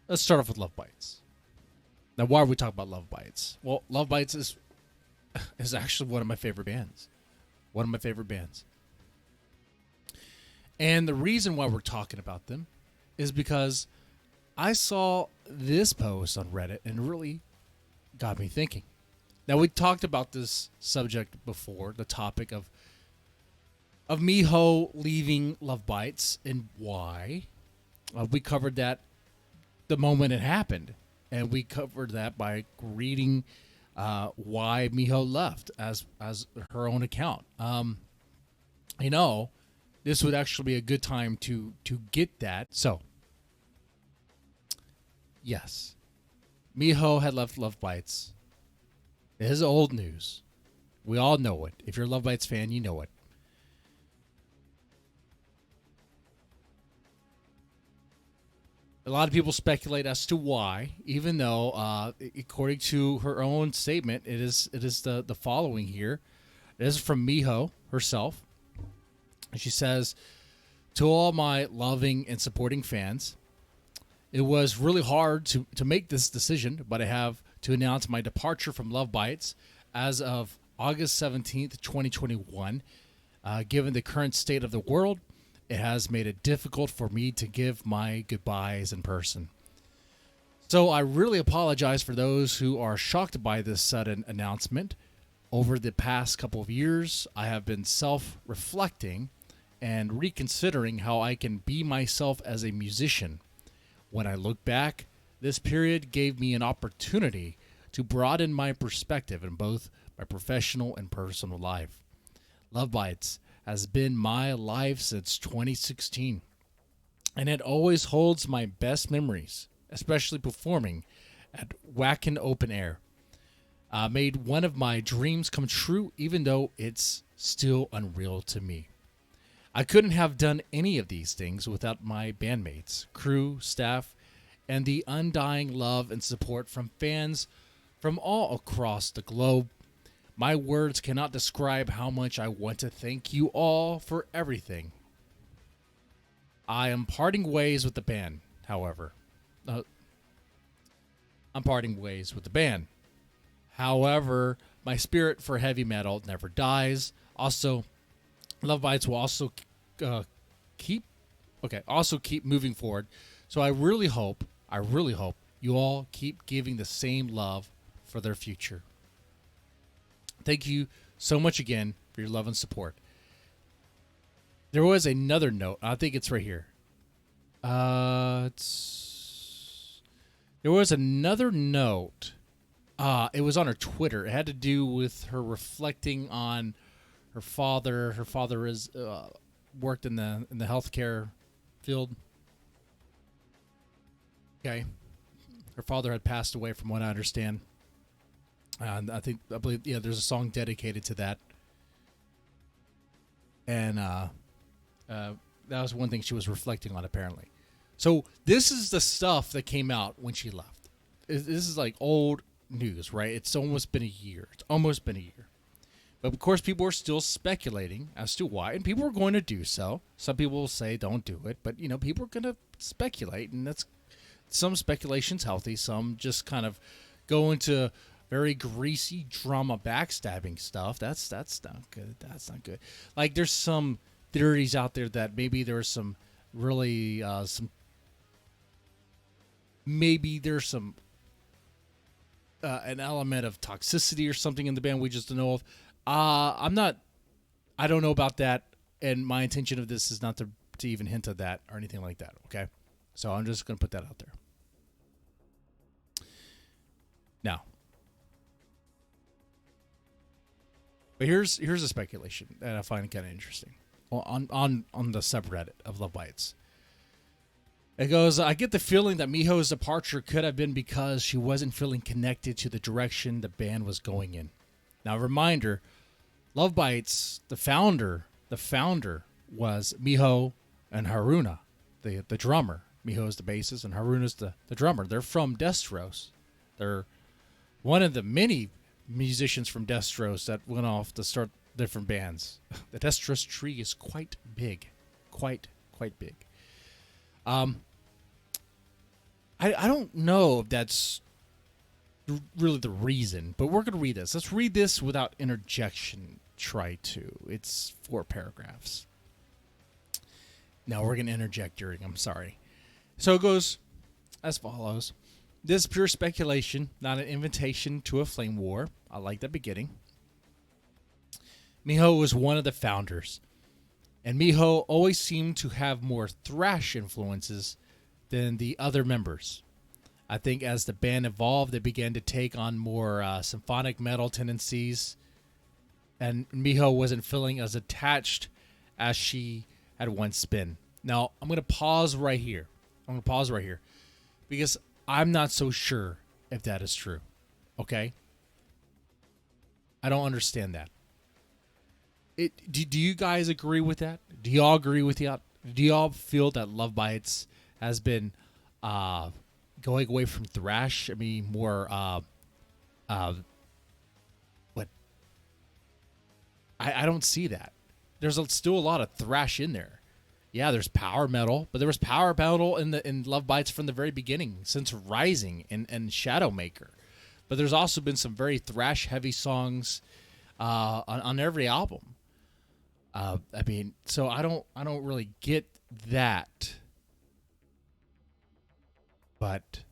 let's start off with Love Bites. Now, why are we talking about Love Bites? Well, Love Bites is actually one of my favorite bands. One of my favorite bands. And the reason why we're talking about them is because I saw this post on Reddit and it really got me thinking. Now, we talked about this subject before, the topic of Miho leaving Love Bites and why. We covered that the moment it happened. And we covered that by reading why Miho left as her own account. This would actually be a good time to get that. So, yes, Miho had left Love Bites. It is old news. We all know it. If you're a Love Bites fan, you know it. A lot of people speculate as to why, even though, according to her own statement, it is the following here. It is from Miho herself. And she says, "To all my loving and supporting fans, it was really hard to make this decision, but I have to announce my departure from Love Bites as of August 17th, 2021. Given the current state of the world, it has made it difficult for me to give my goodbyes in person. So I really apologize for those who are shocked by this sudden announcement. Over the past couple of years, I have been self-reflecting and reconsidering how I can be myself as a musician. When I look back, this period gave me an opportunity to broaden my perspective in both my professional and personal life. Love Bites has been my life since 2016, and it always holds my best memories, especially performing at Wacken Open Air. Made one of my dreams come true, even though it's still unreal to me. I couldn't have done any of these things without my bandmates, crew, staff, and the undying love and support from fans from all across the globe. My words cannot describe how much I want to thank you all for everything. I am parting ways with the band, however. However, my spirit for heavy metal never dies. Also, Love Bites will also keep moving forward. So I really hope you all keep giving the same love for their future. Thank you so much again for your love and support." There was another note. I think it's right here. There was another note. It was on her Twitter. It had to do with her reflecting on her father. Her father is worked in the healthcare field. Okay, her father had passed away, from what I understand. And I believe, there's a song dedicated to that. And that was one thing she was reflecting on, apparently. So this is the stuff that came out when she left. This is like old news, right? It's almost been a year. But of course, people are still speculating as to why, and people are going to do so. Some people will say don't do it, but people are going to speculate, and that's, some speculation's healthy. Some just kind of go into very greasy drama backstabbing stuff. That's not good. That's not good. Like, there's some theories out there that maybe there's some really there's some an element of toxicity or something in the band we just don't know of. I don't know about that, and my intention of this is not to even hint at that or anything like that, okay? So I'm just going to put that out there. Now, but here's a speculation that I find kind of interesting on the subreddit of Love Bites. It goes, "I get the feeling that Miho's departure could have been because she wasn't feeling connected to the direction the band was going in." Now, reminder, Love Bites, the founder was Miho and Haruna, the drummer. Miho is the bassist and Haruna's the drummer. They're from Destros. They're one of the many musicians from Destros that went off to start different bands. The Destros tree is quite big. Quite big. I I don't know if that's really the reason, but we're going to read this. Let's read this without interjection. Try to. It's 4 paragraphs. Now we're going to interject during. I'm sorry. So it goes as follows. This is pure speculation, not an invitation to a flame war. I like that beginning. Miho was one of the founders, and Miho always seemed to have more thrash influences than the other members. I think as the band evolved, they began to take on more symphonic metal tendencies, and Miho wasn't feeling as attached as she had once been. Now, I'm going to pause right here. Because I'm not so sure if that is true. Okay? I don't understand that. Do you guys agree with that? Do y'all agree with that? Do y'all feel that Love Bites has been going away from thrash? I mean, more what? I don't see that. There's still a lot of thrash in there. Yeah, there's power metal, but there was power metal in Love Bites from the very beginning, since Rising and Shadowmaker. But there's also been some very thrash heavy songs on every album. I mean, so I don't really get that. But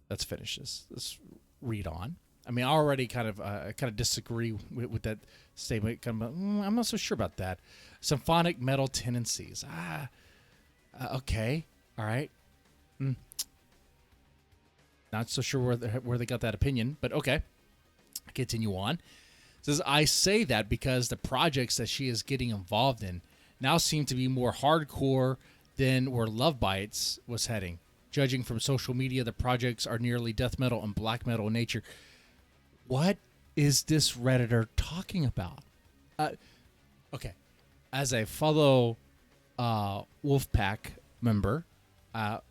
let's finish this. Let's read on. I mean, I already kind of disagree with that statement. I'm not so sure about that. Symphonic metal tendencies. Okay, all right. Not so sure where they got that opinion, but okay. Continue on. It says, I say that because the projects that she is getting involved in now seem to be more hardcore than where Love Bites was heading. Judging from social media, the projects are nearly death metal and black metal in nature. What is this Redditor talking about? Okay. As a fellow Wolfpack member,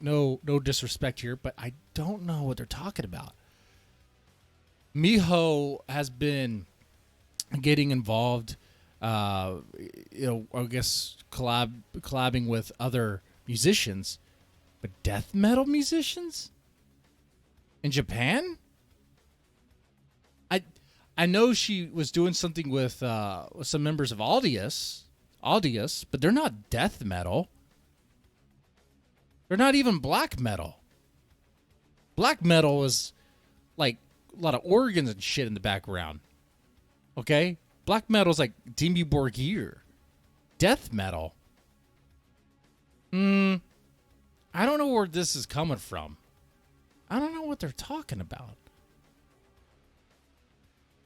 no disrespect here, but I don't know what they're talking about. Miho has been getting involved, I guess collabing with other musicians, but death metal musicians in Japan? I know she was doing something with some members of Aldius, but they're not death metal. They're not even black metal. Black metal is like a lot of organs and shit in the background. Okay? Black metal is like Dimmu Borgir. Death metal. I don't know where this is coming from. I don't know what they're talking about.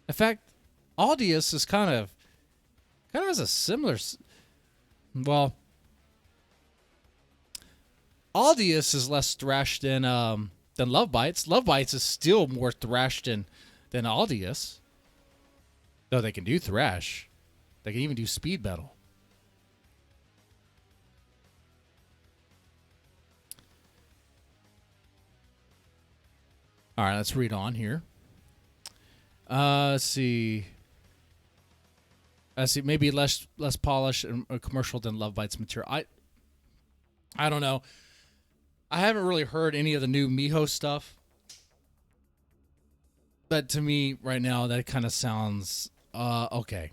In fact, Aldius is kind of has a similar. Well, Aldius is less thrash than Love Bites. Love Bites is still more thrash than Aldius. Though they can do thrash, they can even do speed metal. All right, let's read on here. Let's see. Maybe less polished and commercial than Love Bites material. I don't know. I haven't really heard any of the new Miho stuff, but to me right now that kind of sounds okay.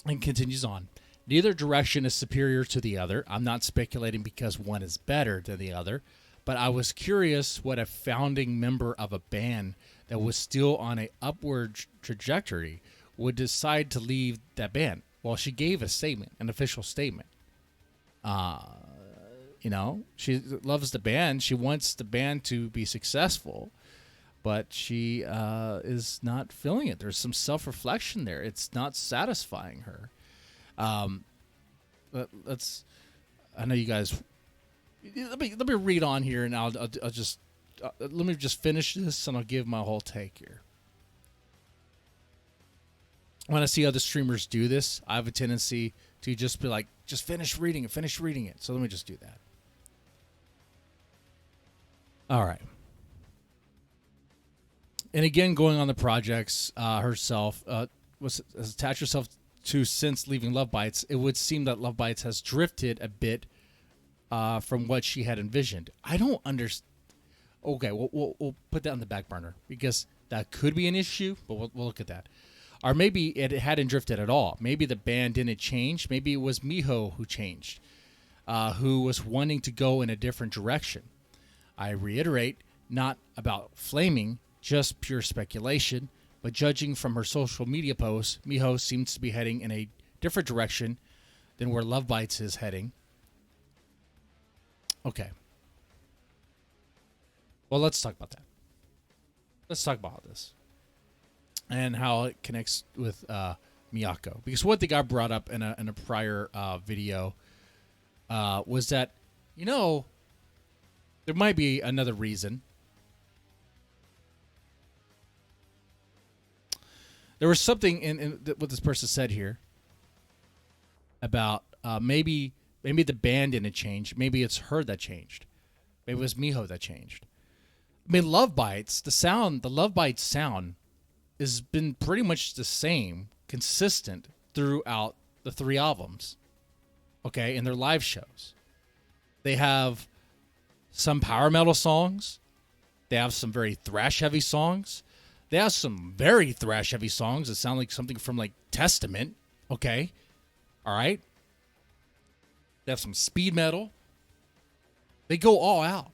And continues on. Neither direction is superior to the other. I'm not speculating because one is better than the other, but I was curious what a founding member of a band that was still on an upward trajectory would decide to leave that band. Well, she gave a statement, an official statement. She loves the band. She wants the band to be successful, but she is not feeling it. There's some self-reflection there. It's not satisfying her. Let's. I know you guys. Let me read on here, and I'll just. Let me just finish this, and I'll give my whole take here. When I see other streamers do this, I have a tendency to just be like, just finish reading it. So let me just do that. All right. And again, going on the projects herself, has attached herself to since leaving Love Bites. It would seem that Love Bites has drifted a bit from what she had envisioned. I don't understand. Okay, we'll put that on the back burner because that could be an issue, but we'll look at that. Or maybe it hadn't drifted at all. Maybe the band didn't change. Maybe it was Miho who changed, who was wanting to go in a different direction. I reiterate, not about flaming, just pure speculation, but judging from her social media posts, Miho seems to be heading in a different direction than where Love Bites is heading. Okay. Well, let's talk about that. Let's talk about this and how it connects with Miyako. Because one thing I brought up in a prior video was that, there might be another reason. There was something in what this person said here about maybe the band didn't change. Maybe it's her that changed. Maybe it was Miho that changed. I mean, Love Bites, the Love Bites sound has been pretty much the same, consistent throughout the 3 albums. Okay, in their live shows. They have some power metal songs. They have some very thrash heavy songs. They have some very thrash heavy songs that sound like something from like Testament. Okay. All right. They have some speed metal. They go all out.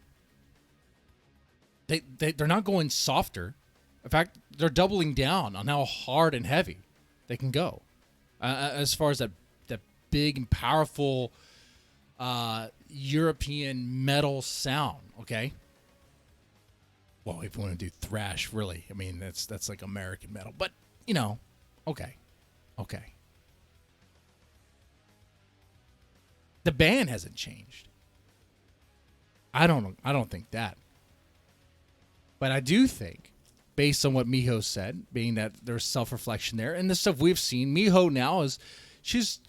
They're not going softer. In fact, they're doubling down on how hard and heavy they can go. As far as that big and powerful European metal sound, okay? Well, if you want to do thrash, really, I mean, that's like American metal. But, okay. The band hasn't changed. I don't think that. But I do think, based on what Miho said, being that there's self-reflection there, and the stuff we've seen, Miho now she's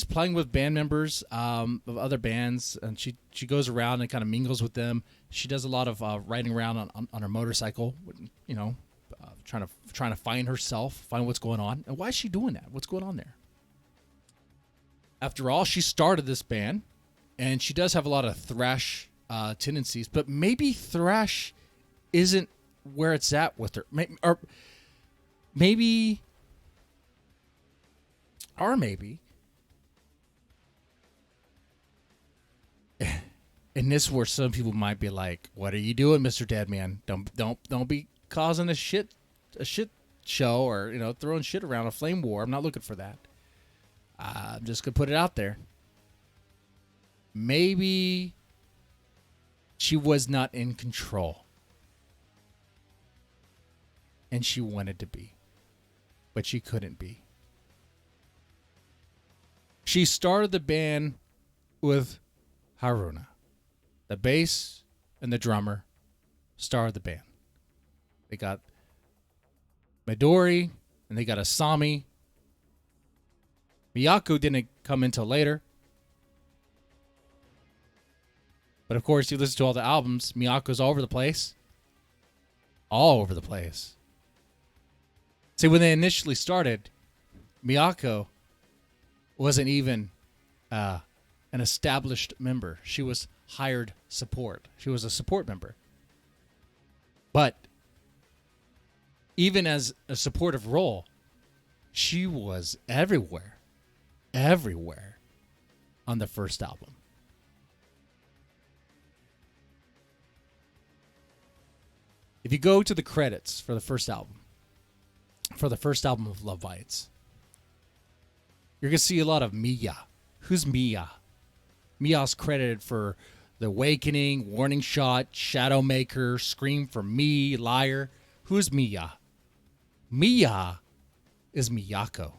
playing with band members of other bands, and she goes around and kind of mingles with them. She does a lot of riding around on her motorcycle, trying to find herself, find what's going on. And why is she doing that? What's going on there? After all, she started this band, and she does have a lot of thrash tendencies, but maybe thrash isn't where it's at with her. Or maybe and this is where some people might be like, "What are you doing, Mr. Deadman? Don't be causing a shit show or throwing shit around, a flame war. I'm not looking for that. I'm just gonna put it out there. Maybe she was not in control, and she wanted to be, but she couldn't be. She started the band with Haruna. The bass and the drummer started the band. They got Midori and they got Asami. Miyako didn't come until later. But of course, you listen to all the albums, Miyako's all over the place. All over the place. See, when they initially started, Miyako wasn't even an established member. She was hired support. She was a support member. But even as a supportive role, she was everywhere on the first album. If you go to the credits for the first album of Love Bites, you're going to see a lot of Miya. Who's Miya? Miya's credited for The Awakening, Warning Shot, Shadowmaker, Scream for Me, Liar. Who's Miya? Miya is Miyako.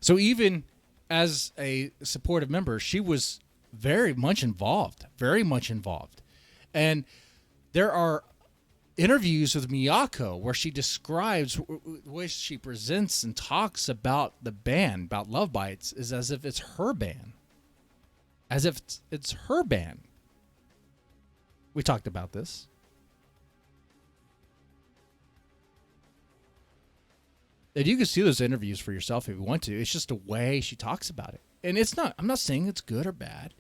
So even as a supportive member, she was very much involved. And there are interviews with Miyako where she describes the way she presents and talks about the band, about Love Bites, is as if it's her band. As if it's her band. We talked about this. And you can see those interviews for yourself if you want to. It's just the way she talks about it. And it's not, I'm not saying it's good or bad.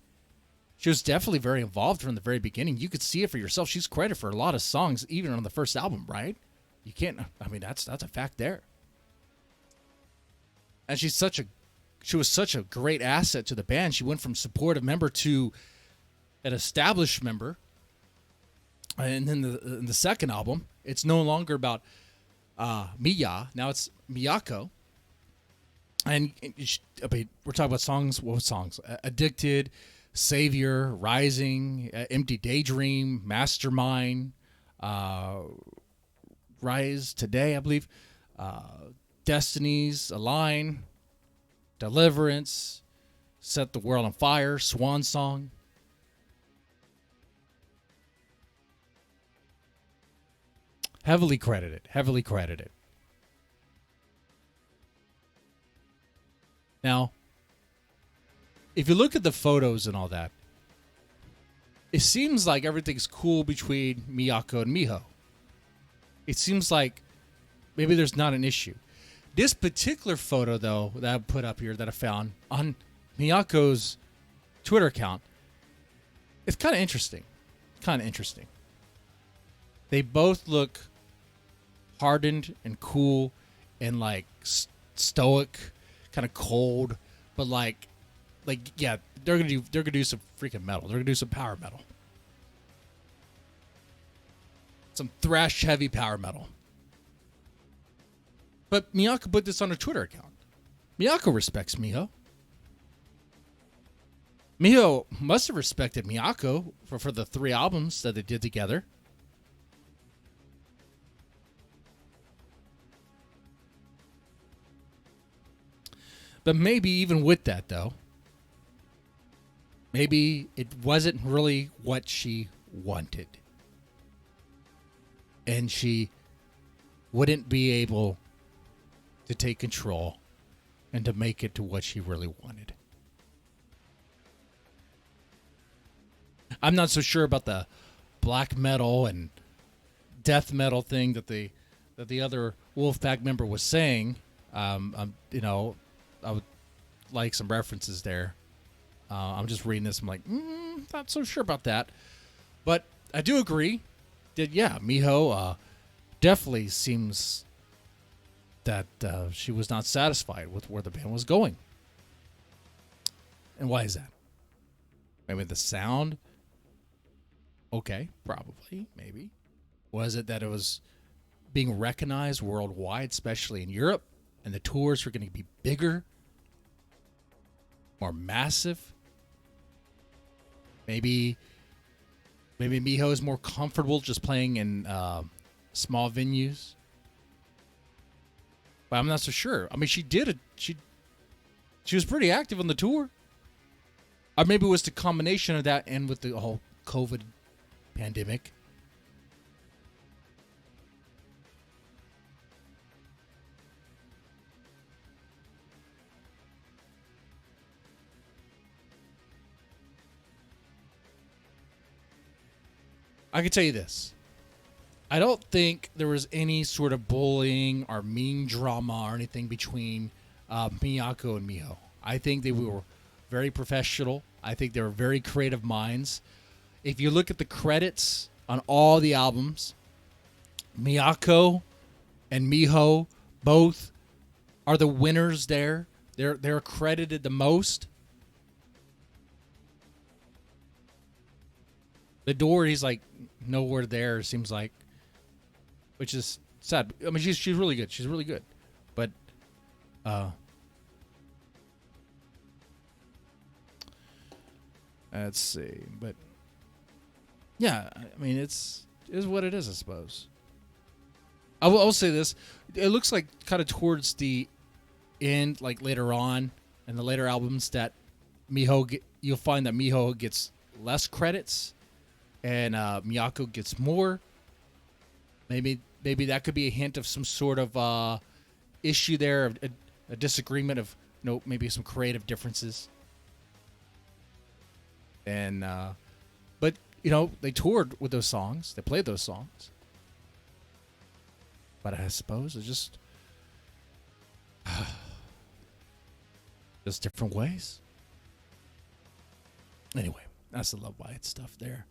She was definitely very involved from the very beginning. You could see it for yourself. She's credited for a lot of songs, even on the first album, right? You can't, I mean, that's a fact there. And she was such a great asset to the band. She went from supportive member to an established member. And then in the second album, it's no longer about Miya. Now it's Miyako. And I mean, we're talking about songs. What songs? Addicted, Savior, Rising, Empty Daydream, Mastermind, Rise Today, I believe, Destinies, Align, Deliverance, Set the World on Fire, Swan Song. Heavily credited. Now, if you look at the photos and all that, it seems like everything's cool between Miyako and Miho. It seems like maybe there's not an issue. This particular photo, though, that I put up here that I found on Miyako's Twitter account, it's kind of interesting. They both look hardened and cool and like stoic, kind of cold, but like yeah, they're gonna do some freaking metal. They're gonna do some power metal, some thrash heavy power metal. But Miyako put this on her Twitter account. Miyako respects Miho. Miho must have respected Miyako for the 3 albums that they did together. But maybe even with that, though, maybe it wasn't really what she wanted. And she wouldn't be able to take control and to make it to what she really wanted. I'm not so sure about the black metal and death metal thing that the other Wolfpack member was saying. I would like some references there. I'm just reading this. I'm like, not so sure about that. But I do agree that, yeah, Miho definitely seems that she was not satisfied with where the band was going. And why is that? Maybe the sound? Okay, probably, maybe. Was it that it was being recognized worldwide, especially in Europe, and the tours were going to be bigger, more massive? Maybe Miho is more comfortable just playing in small venues. But I'm not so sure. I mean, she was pretty active on the tour. Or maybe it was the combination of that and with the whole COVID pandemic. I can tell you this. I don't think there was any sort of bullying or mean drama or anything between Miyako and Miho. I think they were very professional. I think they were very creative minds. If you look at the credits on all the albums, Miyako and Miho both are the winners there. They're credited the most. The door, he's like nowhere there, seems like, which is sad. I mean, she's really good. She's really good, but let's see. But yeah, I mean, it is what it is, I suppose. I'll say this: it looks like kind of towards the end, like later on in the later albums, that you'll find that Miho gets less credits and Miyako gets more. Maybe that could be a hint of some sort of issue there, a disagreement of maybe some creative differences. And but they toured with those songs, they played those songs. But I suppose Just different ways. Anyway, that's the Love Bites stuff there.